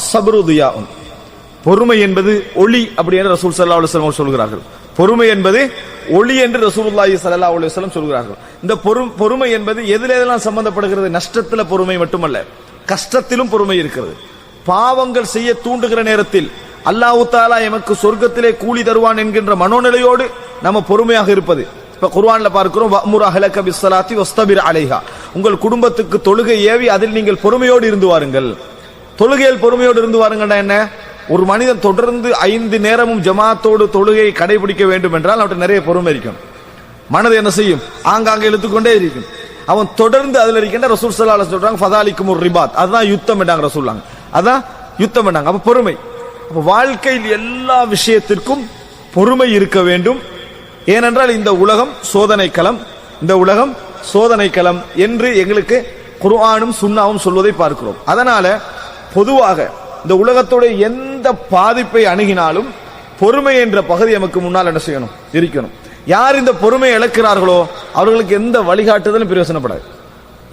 அஸ்ஸப்ரு தியாஉன், பொறுமை என்பது ஒளி அப்படி என்று ரசூல் ஸல்லல்லாஹு அலைஹி வஸல்லம் சொல்கிறார்கள். பொறுமை என்பது ஒளி என்று ரசூலுல்லாஹி ஸல்லல்லாஹு அலைஹி வஸல்லம் சொல்கிறார்கள். இந்த பொறுமை என்பது எதிலெல்லாம் சம்பந்தப்படுகிறது? நஷ்டத்துல பொறுமை மட்டுமல்ல, கஷ்டத்திலும் பொறுமை இருக்கிறது. பாவங்கள் செய்ய தூண்டுகிற நேரத்தில் அல்லாஹ் தஆலா எமக்கு சொர்க்கத்திலே கூலி தருவான் என்கின்ற மனோநிலையோடு நம்ம பொறுமையாக இருப்பது. இப்ப குர்ஆன்ல பார்க்கிறோம், வஅமுர் அஹ்லக பிஸ்ஸலாத்தி வஸ்தபிர் அலைஹா, உங்கள் குடும்பத்துக்கு தொழுகை ஏவி அதில் நீங்கள் பொறுமையோடு இருந்து வாருங்கள். தொழுகையில் பொறுமையோடு இருந்து வாருங்கள்னா என்ன? ஒரு மனிதன் தொடர்ந்து 5 நேரமும் ஜமாத்தோடு தொழுகையை கடைபிடிக்க வேண்டும் என்றால் அவற்றை நிறைய பொறுமை இருக்கும். மனது என்ன செய்யும்? ஆங்காங்கே இழுத்துக்கொண்டே இருக்கும். அவன் தொடர்ந்து அதில் இருக்கின்ற ரசூல் ஸல்லல்லாஹு அலைஹி வஸல்லம் சொல்றாங்க, ஃபதாலிக்குமுர் ரிபாத், அதுதான் யுத்தம் என்றாங்க ரசூலுல்லாஹ். அதான் யுத்தம் என்றாங்க. அப்ப பொறுமை. அப்ப வாழ்க்கையில் எல்லா விஷயத்திற்கும் பொறுமை இருக்க வேண்டும். ஏனென்றால் இந்த உலகம் சோதனை களம், இந்த உலகம் சோதனை களம் என்று எங்களுக்கு குர்ஆனும் சுன்னாவும் சொல்வதை பார்க்கிறோம். அதனால பொதுவாக இந்த உலகத்தோட எந்த பாதிப்பை அணுகினாலும் பொறுமை என்ற பகுதி நமக்கு முன்னால் என்ன செய்யணும்? இருக்கணும். யார் இந்த பொறுமையை இழக்கிறார்களோ அவர்களுக்கு எந்த வழிகாட்டுதலும் பிரயோஜனப்படாது.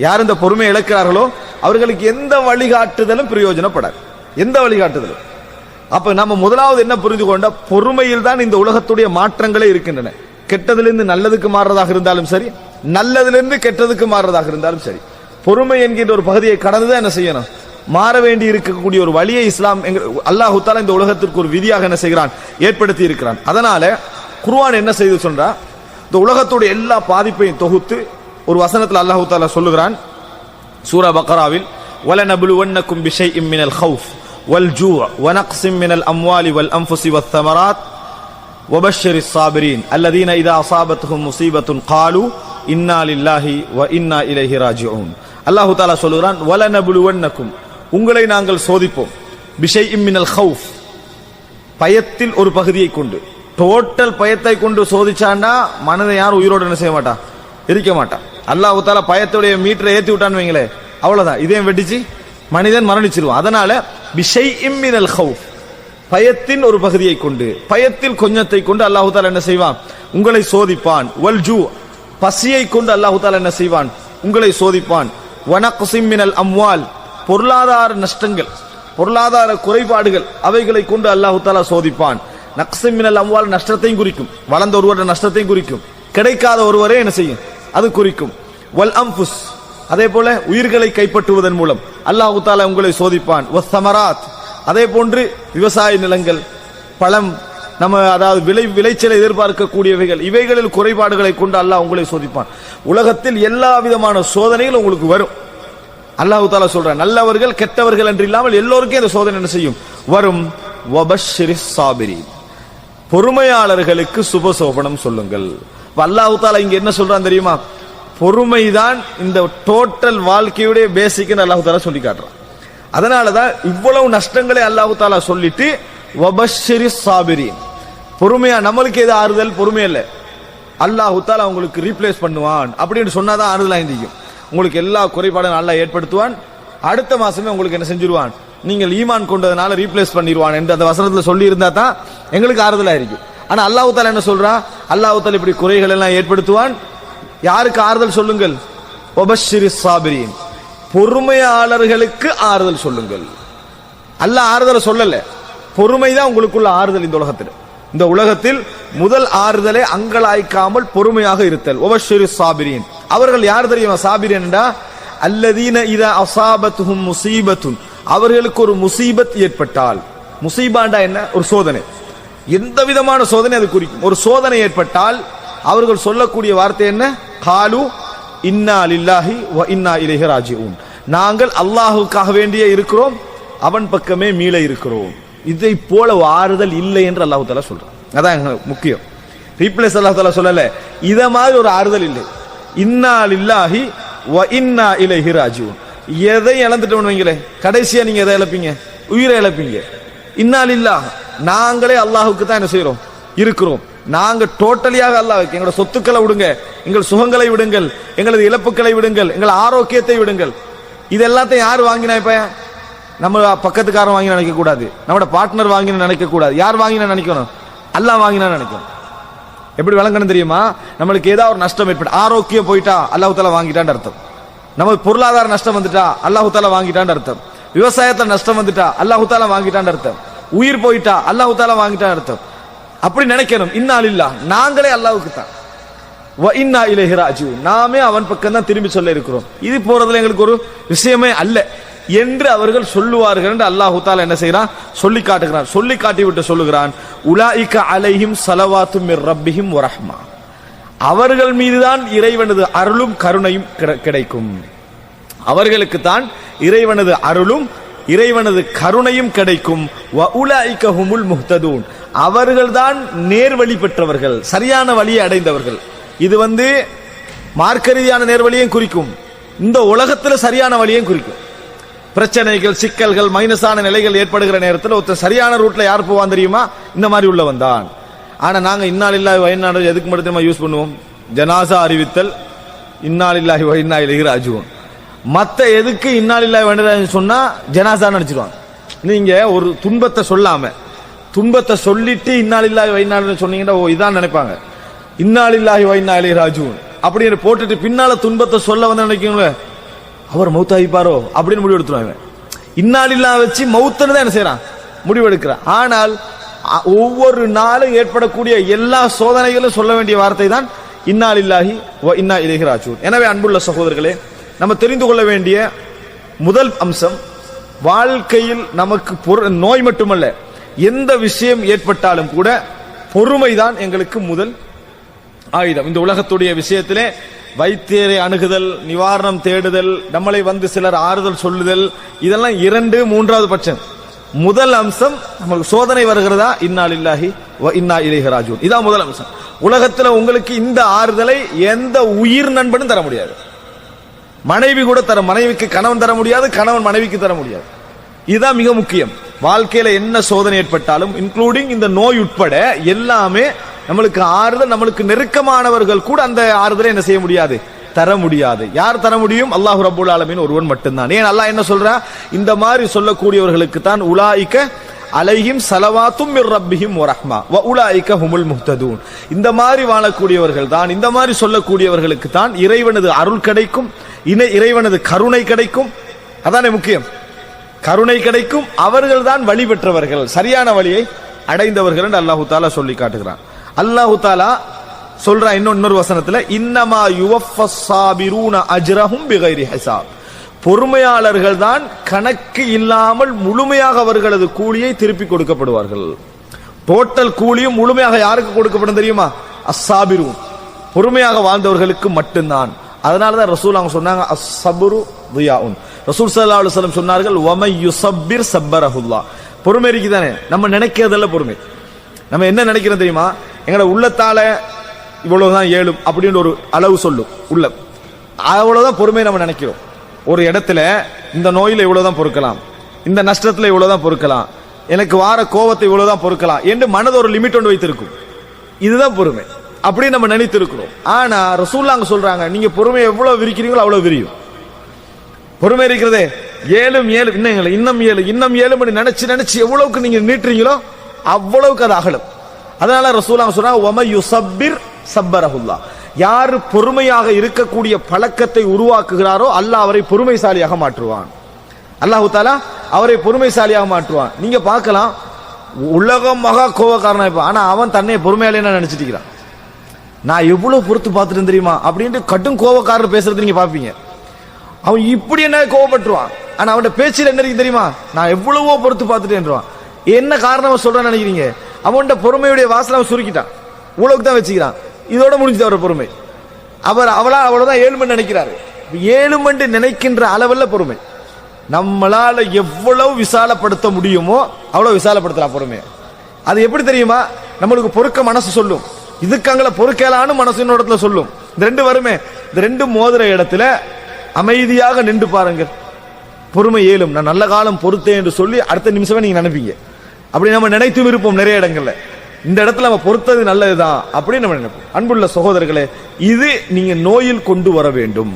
யார் இந்த பொறுமையை இழக்கிறார்களோ அவர்களுக்கு எந்த வழிகாட்டுதலும் பிரயோஜனப்படாது, எந்த வழிகாட்டுதலும். அப்ப நம்ம முதலாவது என்ன புரிந்து கொண்ட, பொறுமையில் தான் இந்த உலகத்துடைய மாற்றங்களே இருக்கின்றன. கெட்டதிலிருந்து நல்லதுக்கு மாறுறதாக இருந்தாலும் சரி, நல்லதிலிருந்து கெட்டதுக்கு மாறுறதாக இருந்தாலும் சரி, பொறுமை என்கின்ற ஒரு பகுதியை கடந்துதான் என்ன செய்யணும்? மாற வேண்டி இருக்கக்கூடிய ஒரு வழியை இஸ்லாம் அல்லாஹ் தஆலா இந்த உலகத்திற்கு ஒரு விதியாக என்ன செய்கிறான்? ஏற்படுத்தி இருக்கிறான். அதனால குர்ஆன் என்ன செய்து சொல்றா, இந்த உலகத்துடைய எல்லா பாதிப்பையும் தொகுத்து ஒரு வசனத்தில் அல்லாஹ் தஆலா சொல்லுகிறான். சூரா பக்ராவில், வலனப்லுவன்னக்கும் பிஷைஇம் மினல் கௌஃப் வல் ஜூஅ வனக்ஸிம் மினல் அம்வாலி வல் அன்ஃபுஸி வஸ்ஸமராத் வபஷ்ஷிரிஸ் ஸாபிரீன் அல்லதீன இதா அஸாபத்துஹும் முஸீபத்துன் காலு இன்னா லில்லாஹி வ இன்னா இலைஹி ராஜிஊன். அல்லாஹ் தஆலா சொல்லுகிறான், வலனப்லுவன்னக்கும், உங்களை நாங்கள் சோதிப்போம், பிஷைஇம் மினல் கௌஃப், பயத்தில் ஒரு பகுதியை கொண்டு. டோட்டல் பயத்தை கொண்டு சோதிச்சான்னா மனதை யார் உயிரோடு என்ன செய்ய மாட்டான்? இருக்க மாட்டான். அல்லாஹ் தஆலா பயத்துடைய மீட்டரை ஏத்தி விட்டான்னு வைங்களே, அவ்வளவுதான், இதையும் வெடிச்சு மனிதன் மரணிச்சிருவான். அதனால பிஷைஇம் மினல் கௌஃப், பயத்தின் ஒரு பகுதியை கொண்டு, பயத்தில் கொஞ்சத்தை கொண்டு அல்லாஹ் தஆலா என்ன செய்வான்? உங்களை சோதிப்பான். வல் ஜூ, பசியை கொண்டு அல்லாஹ் தஆலா என்ன செய்வான்? உங்களை சோதிப்பான். வனக்ஸிம் மினல் அம்வால், பொருளாதார நஷ்டங்கள், பொருளாதார குறைபாடுகள், அவைகளை கொண்டு அல்லாஹ் தஆலா சோதிப்பான். நக்ஸிம் மினல் அம்வால் நஷ்டத்தையும் குறிக்கும், வளர்ந்த ஒருவருடைய நஷ்டத்தையும் குறிக்கும், கிடைக்காத ஒருவரே என்ன செய்யும்? அது குறிக்கும். வல் அன்ஃபுஸ், அதே போல உயிர்களை கைப்பற்றுவதன் மூலம் அல்லாஹ் தஆலா உங்களை சோதிப்பான். வஸ்ஸமராத், அதே போன்று விவசாய நிலங்கள், பழம், நம்ம அதாவது விளைச்சலை எதிர்பார்க்கக்கூடியவைகள், இவைகளில் குறைபாடுகளை கொண்டு அல்லாஹ் உங்களை சோதிப்பான். உலகத்தில் எல்லா விதமான சோதனைகள் உங்களுக்கு வரும். அல்லாஹ் தஆலா சொல்றான், நல்லவர்கள் கெட்டவர்கள் என்று இல்லாமல் எல்லோருக்கும் இந்த சோதனை என்ன செய்யும்? வரும். வபஷ்ஷிரிஸ் ஸாபிரீன், பொறுமையாளர்களுக்கு சுபசோபனம் சொல்லுங்கள். அல்லாஹ் தஆலா இங்க என்ன சொல்றான் தெரியுமா? பொறுமைதான் இந்த டோட்டல் வாழ்க்கையுடைய பேசிக் அல்லாஹ் தஆலா சொல்லி காட்டுறான். அதனாலதான் இவ்வளவு நஷ்டங்களை அல்லாஹ் தஆலா சொல்லிட்டு வபஷ்ஷிரிஸ் ஸாபிரீன், பொறுமையா, நம்மளுக்கு எது ஆறுதல்? பொறுமை இல்ல, அல்லாஹ் தஆலா உங்களுக்கு ரீப்ளேஸ் பண்ணுவான் அப்படின்னு சொன்னாதான் ஆறுதலா இருந்திக்கும். உங்களுக்கு எல்லா குறைபாடும் அல்லாஹ் ஏற்படுத்துவான், அடுத்த மாசமே உங்களுக்கு என்ன செஞ்சிருவான்? நீங்கள் ஈமான் கொண்டதனால ரீப்ளேஸ் பண்ணிடுவான் என்று அந்த வசனத்துல சொல்லி இருந்தா தான் எங்களுக்கு ஆறுதலா இருக்கும். ஆனா அல்லாஹ் தஆலா என்ன சொல்றான்? அல்லாஹ் தஆலா இப்படி குறைகள் எல்லாம் ஏற்படுத்துவான். யாருக்கு ஆறுதல் சொல்லுங்கள்? வபஷ்ஷிரிஸ் ஸாபிரீன், பொறுமையாளர்களுக்கு ஆறுதல் சொல்லுங்கள். அல்லாஹ் ஆறுதலை சொல்லல, பொறுமைதான் உங்களுக்குள்ள ஆறுதல். இந்த உலகத்தில் முதல் ஆறுதலை அங்கலாய்க்காமல் பொறுமையாக இருத்தல். வபஷ்ஷிரிஸ் ஸாபிரீன், அவர்கள் யார் தெரியுமா? சாபிரீன் என்றா அல்லதீன இதா அஸாபத்துஹும் முஸீபத்துன், அவர்களுக்கு ஒரு முசீபத் ஏற்பட்டால். முசீபாண்டா என்ன? ஒரு சோதனை, எந்த விதமான சோதனை அது குறிக்கும். ஒரு சோதனை ஏற்பட்டால் அவர்கள் சொல்லக்கூடிய வார்த்தை என்ன? காலு இன்னா லில்லாஹி வ இன்னா இலைஹி ராஜிஊன், நாங்கள் அல்லாஹ்வுக்காக வேண்டியே இருக்கிறோம், அவன் பக்கமே மீள இருக்கிறோம். இதை போல ஆறுதல் இல்லை என்று அல்லாஹ் தஆலா சொல்றான். அதான் முக்கியம். ரீப்ளேஸ் அல்லாஹ் தஆலா சொல்லல, இத மாதிரி ஒரு ஆறுதல் இல்லை. இன்னா லில்லாஹி வ இன்னா இலைஹி ராஜிஊன், எதை இழந்துட்டோம்னு வைங்களே, கடைசியா நீங்க எதை இழப்பீங்க? உயிரை இழப்பீங்க. இன்னா லில்லாஹ், நாங்களே அல்லாஹ்வுக்கு தான் என்ன செய்யறோம்? இருக்கிறோம். நாங்க டோட்டலியாக அல்லாஹ்வுக்கு, எங்களோட சொத்துக்களை விடுங்க, எங்கள் சுகங்களை விடுங்கள், எங்களது இழப்புகளை விடுங்கள், எங்கள் ஆரோக்கியத்தை விடுங்கள். இது எல்லாத்தையும் யார் வாங்கினா? இப்ப நம்ம பக்கத்துக்காரன் வாங்கி நினைக்க கூடாது, நம்மளோட பார்ட்னர் வாங்கி நினைக்க கூடாது. யார் வாங்கினா நினைக்கணும்? அல்லாஹ் வாங்கினா நினைக்கணும். எப்படி விளங்கணும் தெரியுமா? நம்மளுக்கு ஏதாவது ஒரு நஷ்டம் ஏற்பட்டு, ஆரோக்கியம் போயிட்டா அல்லாஹ் தஆலா வாங்கிட்டான்னு அர்த்தம். நமக்கு பொருளாதார நஷ்டம் வந்துட்டா அல்லாஹ் தஆலா வாங்கிட்டான்னு அர்த்தம். விவசாயத்துல நஷ்டம் வந்துட்டா அல்லாஹ் தஆலா வாங்கிட்டான்னு அர்த்தம், உயிர் போயிட்டா அல்லாஹ் தஆலா வாங்கிட்டான்னு அர்த்தம். அப்படி நினைக்கணும். இன்னா லில்லாஹ், நாங்களே அல்லாஹ்வுக்கு தான், வ இன்னா இலைஹி ராஜிஊன், நாமே அவன் பக்கம் தான் திரும்பி சொல்ல இருக்கிறோம், இது போறதுல எங்களுக்கு ஒரு விஷயமே அல்ல என்று அவர்கள் சொல்லுவார்கள் என்று அல்லாஹ் தஆலா என்ன செய்யறான், சொல்லி காட்டுகிறான். சொல்லி காட்டி விட்டு சொல்லுகிறான், உலாயிக அலைஹிம் ஸலவாத்தும் மிர் ரப்பிஹிம் வ ரஹ்மா, அவர்கள் மீதுதான் இறைவனது அருளும் கருணையும் கிடைக்கும். அவர்களுக்கு தான் இறைவனது அருளும் இறைவனது கருணையும் கிடைக்கும். வ உலாயிக ஹுமுல் முஹ்ததூன், அவர்கள்தான் நேர்வழி பெற்றவர்கள், சரியான வழியை அடைந்தவர்கள். இது மார்க்க ரீதியான நேர்வழியையும் குறிக்கும், இந்த உலகத்தில் சரியான வழியையும் குறிக்கும். பிரச்சனைகள், சிக்கல்கள், மைனஸான நிலைகள் ஏற்படுகிற நேரத்தில் ஒருத்தர் சரியான ரூட்ல யார் போவான் தெரியுமா? இந்த மாதிரி உள்ளவன் தான். ஆனா நாங்க இன்னா லில்லாஹி வ இன்னா இலைஹி எதுக்கு மட்டும் யூஸ் பண்ணுவோம்? ஜனாசா அறிவித்தல், இன்னா லில்லாஹி வ இன்னா இலைஹி ராஜிஊன். மத்த எதுக்கு இன்னா லில்லாஹி வ இன்னா இலைஹி சொன்னா ஜனாசா நினைச்சிடுவாங்க. நீங்க ஒரு துன்பத்தை சொல்லாம துன்பத்தை சொல்லிட்டு இன்னா லில்லாஹி வ இன்னா இலைஹி சொன்னீங்கன்னா ஓ இதான் நினைப்பாங்க. இன்னா லில்லாஹி வ இன்னா இலைஹி ராஜிஊன் அப்படின்னு போட்டுட்டு பின்னால துன்பத்தை சொல்ல வந்து நினைக்கீங்களே, அவர் மௌத்தாயிப்பாரோ அப்படின்னு முடிவு எடுத்துருவாங்க. இன்னா லில்லாஹ் வச்சு மௌத்தன்னு தான் என்ன செய்யறான், முடிவு எடுக்கிறான். ஆனால் ஒவ்வொரு நாளும் ஏற்படக்கூடிய எல்லா சோதனைகளும் சொல்ல வேண்டிய வார்த்தை தான் இன்னா லில்லாஹி வ இன்னா இலைஹி ராஜிஊன். எனவே அன்புள்ள சகோதரர்களே, நம்ம தெரிந்து கொள்ள வேண்டிய முதல் அம்சம், வாழ்க்கையில் நமக்கு நோய் மட்டுமல்ல, எந்த விஷயம் ஏற்பட்டாலும் கூட பொறுமைதான் எங்களுக்கு முதல் ஆயுதம். இந்த உலகத்துடைய விஷயத்திலே வைத்தியரை அணுகுதல், நிவாரணம் தேடுதல், நம்மளை சிலர் ஆறுதல் சொல்லுதல், இதெல்லாம் இரண்டு மூன்றாவது பட்சம். முதல் அம்சம், நமக்கு சோதனை வருகிறதா, இன்னா லில்லாஹி வ இன்னா இலைஹி ராஜிஊன், இதான் முதல் அம்சம். உலகத்துல உங்களுக்கு இந்த ஆறுதலை எந்த உயிர் நண்பனும் தர முடியாது. மனைவி கூட மனைவிக்கு கணவன் தர முடியாது, கணவன் மனைவிக்கு தர முடியாது. இதுதான் மிக முக்கியம். வாழ்க்கையில என்ன சோதனை ஏற்பட்டாலும், இன்க்ளூடிங் இந்த நோய் உட்பட எல்லாமே நம்மளுக்கு ஆறுதல், நம்மளுக்கு நெருக்கமானவர்கள் கூட அந்த ஆறுதலை என்ன செய்ய முடியாது, தர முடியாது. யார் தர முடியும்? அல்லாஹ் ரப்பல் ஆலமீன் ஒருவன் மட்டும்தான். ஏன் அல்லாஹ் என்ன சொல்றா, இந்த மாதிரி சொல்லக்கூடியவர்களுக்கு தான் உலாயிக அலைஹிம் ஸலவாத்தும் மிர் ரப்பிஹிம் வ ரஹ்மா வ உலாயிக ஹுமுல் முஹ்ததூன், இந்த மாதிரி வாழக்கூடியவர்கள் தான், இந்த மாதிரி சொல்லக்கூடியவர்களுக்கு தான் இறைவனது அருள் கிடைக்கும், இறைவனது கருணை கிடைக்கும். அதானே முக்கியம், கருணை கிடைக்கும். அவர்கள் தான் வழி பெற்றவர்கள், சரியான வழியை அடைந்தவர்கள் என்று அல்லாஹு தஆலா சொல்லி காட்டுகிறான். அல்லாஹு தஆலா சொல்றா இன்னொரு வசனத்துல, இன்னமா யுவஃபஸ் ஸாபிரூன அஜ்ரஹும் பிகைரி ஹிசாப், பொறுமையாளர்கள் தான் கணக்கு இல்லாமல் முழுமையாக அவர்களது கூலியை திருப்பி கொடுக்கப்படுவார்கள். டோட்டல் கூலியும் முழுமையாக யாருக்கு கொடுக்கப்படும் தெரியுமா? அஸ்ஸாபிரூன், பொறுமையாக வாழ்ந்தவர்களுக்கு மட்டும்தான். அதனாலதான் ரசூல் அவங்க சொன்னாங்க, அஸ்ஸப்ரு தியாஉன். ரசூல் ஸல்லல்லாஹு அலைஹி வஸல்லம் சொன்னார்கள், வமை யுஸப்பிர் ஸப்பரஹுல்லாஹ். பொறுமை இருக்குதானே, நம்ம நினைக்கிறதல்ல பொறுமை. நம்ம என்ன நினைக்கிறோம் தெரியுமா? எங்கட உள்ளத்தால இவ்வளவுதான் ஏழும் அப்படின்னு ஒரு அளவு சொல்லும் உள்ள, அவ்வளவுதான் பொறுமை நம்ம நினைக்கிறோம். ஒரு இடத்துல இந்த நோயில இவ்வளவுதான் பொறுக்கலாம், இந்த நஷ்டத்துல இவ்வளவுதான் பொறுக்கலாம், எனக்கு வார கோபத்தை இவ்வளவுதான் பொறுக்கலாம் என்று மனது ஒரு லிமிட் ஒன்று வைத்திருக்கும். இதுதான் பொறுமை, அப்படி நம்ம நினைத்திருக்கிறோம். ஆனா ரசூலுல்லாஹ் அங்க சொல்றாங்க, நீங்க பொறுமை எவ்வளவு விரிக்கிறீங்களோ அவ்வளவு விரியும். பொறுமை இருக்கிறதே ஏழும் இன்னும் ஏழு மணி நினைச்சு எவ்வளவுக்கு நீங்க நீட்டுறீங்களோ அவ்வளவுக்கு அது அகலும். அதனால ரசூலுல்லாஹ் சொல்றாங்க, வமை யுஸப்பிர் ஸப்பரஹுல்லாஹ், யார் பொறுமையாக இருக்கக்கூடிய பழக்கத்தை உருவாக்குகிறாரோ அல்லாஹ் அவரை பொறுமைசாலியாக மாற்றுவான். அல்லாஹு தஆலா அவரை பொறுமைசாலியாக மாற்றுவான். நீங்க பார்க்கலாம், உலகம் மகா கோபக்காரனா இருப்பான், ஆனா அவன் தன்னை பொறுமையாளியா நினைச்சிட்டு இருக்கிறான். நான் எவ்வளவு பொறுத்து பார்த்துட்டு தெரியுமா அப்படின்ட்டு கடும் கோபக்காரர் பேசுறது நீங்க பாப்பீங்க. அவன் இப்படி என்ன கோபப்பட்டுருவான், ஆனா அவனோட பேச்சில் என்ன இருக்கு தெரியுமா? நான் எவ்வளவோ பொறுத்து பார்த்துட்டேன்றான். என்ன காரணம் சொல்றான்னு நினைக்கிறீங்க? அவனோட பொறுமையுடைய வாசலை அவன் சுருக்கிட்டான், உலகம் தான் வச்சுக்கிறான். இதோட முடிஞ்சது அவர் பொறுமை. அவ்வளவுதான் 7 மணி நினைக்கிறாரு. 7 மணி நினைக்கின்ற அளவில் பொறுமை. நம்மளால எவ்வளவு விசாலப்படுத்த முடியுமோ அவ்வளவு விசாலப்படுத்தலாம் பொறுமை. அது எப்படி தெரியுமா? நம்மளுக்கு பொறுக்க மனசு சொல்லும், இதுக்கு அங்கே பொறுக்கலான்னு மனசு இடத்துல சொல்லும். இந்த ரெண்டு வருமே, இந்த ரெண்டு மோதிர இடத்துல அமைதியாக நின்று பாருங்கள், பொறுமை ஏலும். நான் நல்ல காலம் பொறுத்தேன் என்று சொல்லி அடுத்த நிமிஷமே நீங்க நினைப்பீங்க. அப்படி நம்ம நினைத்து இருப்போம் நிறைய இடங்கள்ல. இந்த இடத்துல நம்ம பொறுத்தது நல்லதுதான் அப்படின்னு நம்ம நினைப்போம். அன்புள்ள சகோதரர்களே, இது நீங்க நோயில் கொண்டு வர வேண்டும்.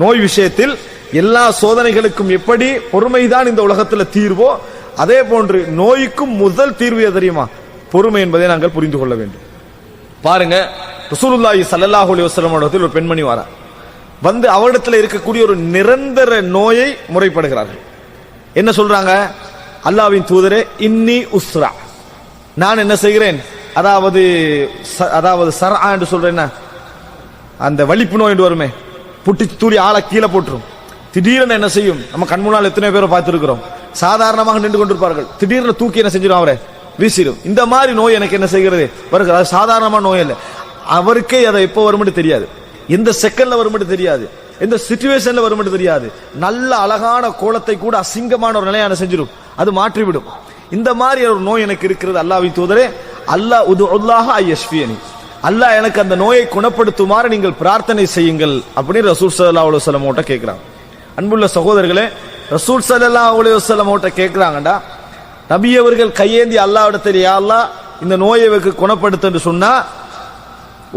நோய் விஷயத்தில் எல்லா சோதனைகளுக்கும் எப்படி பொறுமைதான் இந்த உலகத்தில் தீர்வோ, அதே போன்று நோய்க்கும் முதல் தீர்வு தெரியுமா? பொறுமை என்பதை நாங்கள் புரிந்து கொள்ள வேண்டும். பாருங்க, ரசூலுல்லாஹி ஸல்லல்லாஹு அலைஹி வஸல்லம் இடத்தில் ஒரு பெண்மணி வாரா, அவரிடத்தில் இருக்கக்கூடிய ஒரு நிரந்தர நோயை முறைப்படுகிறார்கள். என்ன சொல்றாங்க? அல்லாஹ்வின் தூதரே, இன்னி உஸ்ரா, நான் என்ன செய்கிறேன், அதாவது சர்ஆ என்று சொல்றேன், அந்த வலிப்பு நோய் என்று வருமே, புட்டி தூரி ஆளை கீழே போட்டுரும். திடீர்னு என்ன செய்யும்? நம்ம கண் முன்னால் எத்தனை பேரை பார்த்திருக்கிறோம், சாதாரணமாக நின்று கொண்டிருப்பார்கள், திடீர்னு தூக்கி என்ன செஞ்சிடும், அவரை வீசிடும். இந்த மாதிரி நோய் எனக்கு என்ன செய்கிறது வருகிறது. அது சாதாரணமான நோய் இல்லை, அவருக்கே அதை எப்போ வரும்னு தெரியாது, எந்த செகண்ட்ல வரும்னு தெரியாது, எந்த சிச்சுவேஷன்ல வரும்னு தெரியாது. நல்ல அழகான கோலத்தை கூட அசிங்கமான ஒரு நிலையான செஞ்சிடும், அது மாற்றிவிடும். இந்த மாதிரி ஒரு நோய் எனக்கு இருக்கிறது அல்லாஹ்வின் தூதரே, அல்லாஹ் உதுல்லாஹ ஐயஷ்ஃபியனி, அல்லாஹ் எனக்கு அந்த நோயை குணப்படுத்துமாறு நீங்கள் பிரார்த்தனை செய்யுங்கள் அப்படின்னு ரசூல் ஸல்லல்லாஹு அலைஹி வஸல்லம் கிட்ட கேட்கிறாங்க. அன்புள்ள சகோதரர்களே, ரசூல் ஸல்லல்லாஹு அலைஹி வஸல்லம் கிட்ட கேட்கிறாங்கடா, நபி அவர்கள் கையேந்தி அல்லாஹ்விடத்தில் யா அல்லாஹ் இந்த நோயை குணப்படுத்துன்னு சொன்னா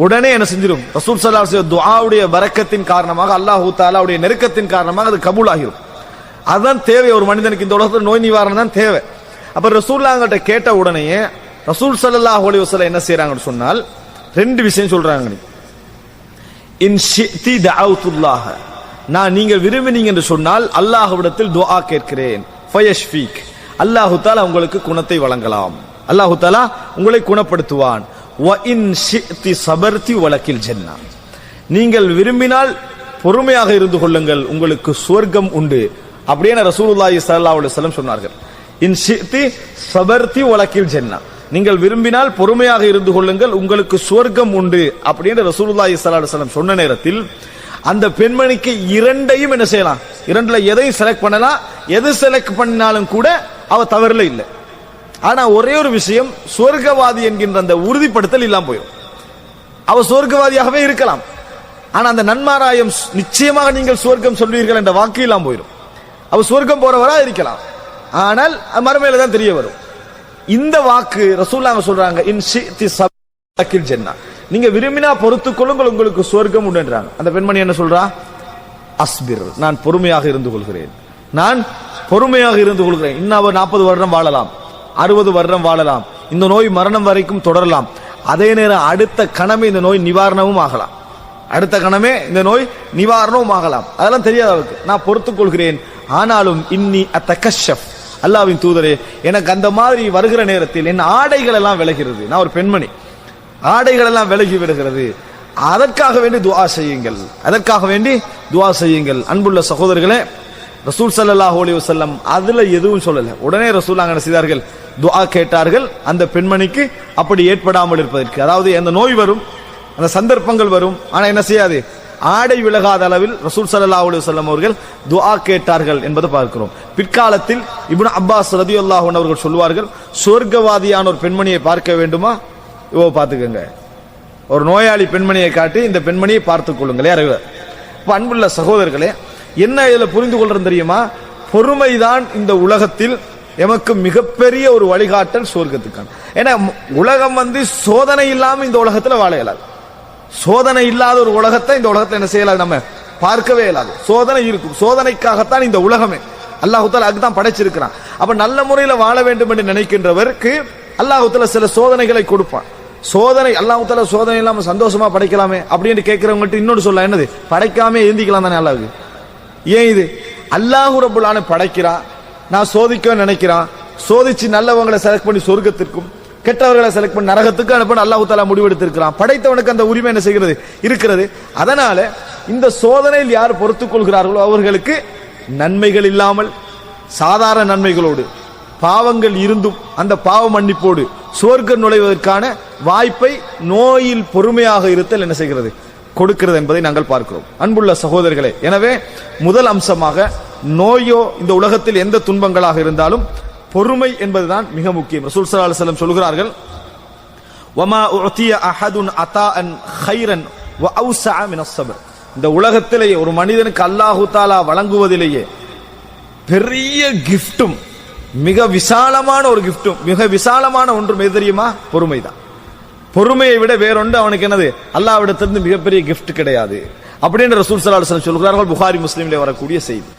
உடனே என்ன செஞ்சிடும்? ரசூல் ஸல்லல்லாஹு அலைஹி வஸல்லம் துஆவுடைய பரக்கத்தின் காரணமாக, அல்லாஹ் தஆலாவுடைய நெருக்கத்தின் காரணமாக அது கபூல் ஆகிரும். அதுதான் தேவை ஒரு மனிதனுக்கு, இந்த உலகத்தில் நோய் நிவாரணம் தான் தேவை. அப்ப ரசூலுல்லாஹ்கிட்ட கேட்ட உடனே ரசூல் ஸல்லல்லாஹு அலைஹி வஸல்லம் என்ன செய்றாங்கன்னு சொன்னால் ரெண்டு விஷயம் சொல்றாங்க. இன் ஷி'தி தஅவுத்துல்லாஹ, நான் நீங்கள் விரும்பினீங்க என்று சொன்னால் அல்லாஹ்விடத்தில் துஆ கேட்கிறேன், ஃபயஷ்ஃபீக், அல்லாஹ் தஆலா உங்களுக்கு குணத்தை வழங்கலாம், அல்லாஹ் தஆலா உங்களை குணப்படுத்துவான். வ இன் ஷி'தி ஸபர்தி வலக்கில் ஜன்னah, நீங்கள் விரும்பினால் பொறுமையாக இருந்து கொள்ளுங்கள், உங்களுக்கு சுவர்க்கம் உண்டு அப்படியே ரசூலுல்லாஹி ஸல்லல்லாஹு அலைஹி வஸல்லம் சொன்னார்கள். இன் ஷி'தி ஸபர்தி வலக்கில் ஜன்னah, நீங்கள் விரும்பினால் பொறுமையாக இருந்து கொள்ளுங்கள், உங்களுக்கு சுவர்க்கம் உண்டு அப்படின்னு ரசூலுல்லாஹி ஸல்லல்லாஹு அலைஹி வஸல்லம் சொன்ன நேரத்தில் அந்த பெண்மணிக்கு இரண்டையும் என்ன செய்யலாம், இரண்டுல எதையும் செலக்ட் பண்ணலாம், எது செலக்ட் பண்ணாலும் கூட அவ தவறுல இல்லை. ஆனா ஒரே ஒரு விஷயம், சுவர்க்கவாதி என்கின்ற அந்த உறுதிப்படுத்தல் இல்லாம போயிடும். அவ சுவர்க்கவாதியாகவே இருக்கலாம், ஆனா அந்த நன்மாராயம் நிச்சயமாக நீங்கள் சுவர்க்கம் சொல்வீர்கள் என்ற வாக்கு இல்லாம போயிடும். அவ சுவர்க்கம் போறவரா இருக்கலாம், ஆனால் மறுமையில தான் தெரிய வரும். இந்த வாக்கு ரசூலுல்லாஹ் சொல்றாங்க, இன் ஷி'தி ஸபர்தில் ஜன்னah, நீங்க விரும்பினா பொறுத்துக் கொள்ளுங்கள், உங்களுக்கு சுவர்க்கம் உண்டுன்றாங்க. அந்த பெண்மணி என்ன சொல்றா? அஸ்பிர், நான் பொறுமையாக இருந்து கொள்கிறேன், நான் பொறுமையாக இருந்து கொள்கிறேன். இன்னும் 40 வருடம் வாழலாம், 60 வருடம் வாழலாம், இந்த நோய் மரணம் வரைக்கும் தொடரலாம். அதே நேரம் அடுத்த கணமே இந்த நோய் நிவாரணமும் ஆகலாம், அடுத்த கணமே இந்த நோய் நிவாரணமும் ஆகலாம். அதெல்லாம் தெரியாது அவருக்கு, நான் பொறுத்துக் கொள்கிறேன். ஆனாலும் இன்னி அத்தகஷஃப், அல்லாஹ்வின் தூதரே எனக்கு அந்த மாதிரி வருகிற நேரத்தில் என் ஆடைகள் எல்லாம் விலகிறது, நான் ஒரு பெண்மணி, ஆடைகள் எல்லாம் விலகி விடுகிறது, அதற்காக வேண்டி துஆ செய்யுங்கள், அதற்காக வேண்டி துஆ செய்யுங்கள். அன்புள்ள சகோதரர்களே, ரசூல் ஸல்லல்லாஹு அலைஹி வஸல்லம் அதுல எதுவும் சொல்லல. உடனே ரசூல் என்ன செய்தார்கள்? துஆ கேட்டார்கள் அந்த பெண்மணிக்கு அப்படி ஏற்படாமல் இருப்பதற்கு. அதாவது அந்த நோய் வரும், அந்த சந்தர்ப்பங்கள் வரும், ஆனா என்ன செய்யாது, ஆடை விலகாத அளவில் ரசூல் ஸல்லல்லாஹு அலைஹி வஸல்லம் அவர்கள் துஆ கேட்டார்கள் என்பதை பார்க்கிறோம். பிற்காலத்தில் இப்னு அப்பாஸ் ரலியல்லாஹு அன்ஹு அவர்கள் சொல்வார்கள், சொர்க்கவாதியான ஒரு பெண்மணியை பார்க்க வேண்டுமா, இவோ பார்த்துக்கங்க, ஒரு நோயாளி பெண்மணியை காட்டி இந்த பெண்மணியை பார்த்துக் கொள்ளுங்களே அறிவர். அன்புள்ள சகோதரர்களே, என்ன இதுல புரிந்து கொள்றது தெரியுமா? பொறுமைதான் இந்த உலகத்தில் எமக்கு மிகப்பெரிய ஒரு வழிகாட்டல் சொர்க்கத்துக்கான. ஏன்னா உலகம் சோதனை இல்லாம இந்த உலகத்துல வாழ இயலாது, சோதனை இல்லாத ஒரு உலகத்தை இந்த உலகத்துல என்ன செய்யலாது, நம்ம பார்க்கவே இயலாது. சோதனை இருக்கும், சோதனைக்காகத்தான் இந்த உலகமே, அல்லாஹ் தஆலா அதுதான் படைச்சிருக்கிறான். அப்ப நல்ல முறையில வாழ வேண்டும் என்று நினைக்கின்றவருக்கு அல்லாஹ் தஆலா சில சோதனைகளை கொடுப்பான். சோதனை அல்லாஹ் தஆலா சோதனை இல்லாம சந்தோஷமா படைக்கலாமே அப்படின்னு கேட்கிறவங்கள்ட்ட இன்னொரு சொல்ல என்னது, படைக்காம ஏந்திக்கலாம் தானே அல்லாஹ்வுக்கு. ஏன் இது அல்லாஹ் ரப்பல் ஆலமீன் படைக்கிறான், நான் சோதிக்க நினைக்கிறான், சோதிச்சு நல்லவங்களை செலக்ட் பண்ணி சொர்க்கத்திற்கும் கெட்டவர்களை செலக்ட் பண்ணி நரகத்துக்கு அனுப்ப அல்லாஹ் தஆலா முடிவெடுத்திருக்கிறான். படைத்தவனுக்கு அந்த உரிமை என்ன செய்கிறது, இருக்கிறது. அதனால இந்த சோதனையில் யார் பொறுத்துக் கொள்கிறார்களோ அவர்களுக்கு நன்மைகள் இல்லாமல் சாதாரண நன்மைகளோடு பாவங்கள் இருந்தும் அந்த பாவ மன்னிப்போடு சுவர்க்கம் நுழைவதற்கான வாய்ப்பை நோயில் பொறுமையாக இருத்தல் என்ன செய்கிறது, கொடுக்கிறது என்பதை நாங்கள் பார்க்கிறோம். அன்புள்ள சகோதரர்களே, எனவே முதல் அம்சமாக நோயோ இந்த உலகத்தில் எந்த துன்பங்களாக இருந்தாலும் பொறுமை என்பதுதான் மிக முக்கியம். ரசூல் ஸல்லல்லாஹு அலைஹி வஸல்லம் சொல்கிறார்கள், வமா உஅதிய அஹதுன் அதாஅன் கைரன் வ அவ்ஸஅ மினஸ் ஸப்ர், இந்த உலகத்திலேயே ஒரு மனிதனுக்கு அல்லாஹ் தஆலா வழங்குவதிலேயே பெரிய கிஃப்டும் மிக விசாலமான ஒரு கிஃப்டும் மிக விசாலமான ஒன்றும் எது தெரியுமா, பொறுமைதான். பொறுமையை விட வேறொன்று அவனுக்கு என்னது, அல்லாஹ்விடத்திலிருந்து மிகப்பெரிய கிஃப்ட் கிடையாது அப்படின்னு ரசூல் ஸல்லல்லாஹு அலைஹி வஸல்லம் சொல்கிறார்கள். புகாரி முஸ்லிமிலே வரக்கூடிய செய்தி.